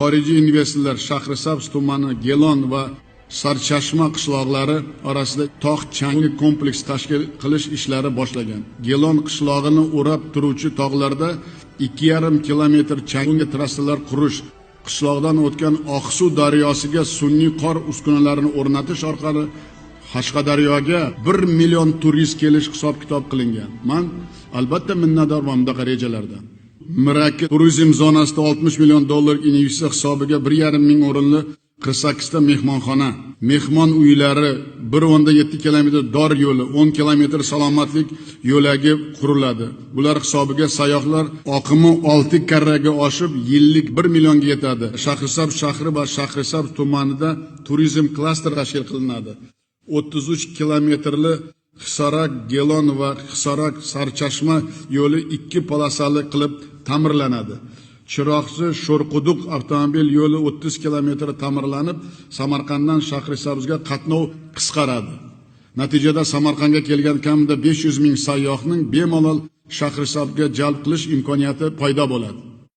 Xorijiy investorlar Shahrisabz tumani Gelon va Sarchashma qishloqlari orasida tog' changi kompleks tashkil qilish ishlari boshlangan. Gelon qishlog'ini o'rab turuvchi tog'larda 2,5 kilometr changi trassalar qurish, qishloqdan o'tgan Oqsuv daryosiga sun'iy qor uskunalarini o'rnatish orqali Qashqadaryoga 1 million turist kelish hisob-kitob qilingan. Men albatta minnatdorman bunaqa rejalardan. Mirakli turizm zonasida 60 million dollar investitsiya hisobiga 1,5 ming o'rinli 48 ta mehmonxona, mehmon uylari, 1,7 kilometr dor yo'li, 10 kilometr salomatlik yo'lagi quriladi. Bular hisobiga sayyohlar oqimi 6 karraga oshib, yillik 1 millionga yetadi. Shahrisabz shahri va Shahrisabz tumanida turizm klaster tashkil qilinadi. 33 kilometrli Hisorak Gelon va Hisorak Sarchashma yo'li 2 polosali qilib ta'mirlanadi. Chiroqchi Sho'rquduq avtomobil yo'li 30 kilometr ta'mirlanib, Samarqanddan Shahrisabzga qatnov qisqaradi. Natijada Samarqandga kelgan kamida 500 ming sayyohning bemalol Shahrisabzga jalb qilish imkoniyati paydo bo'ladi.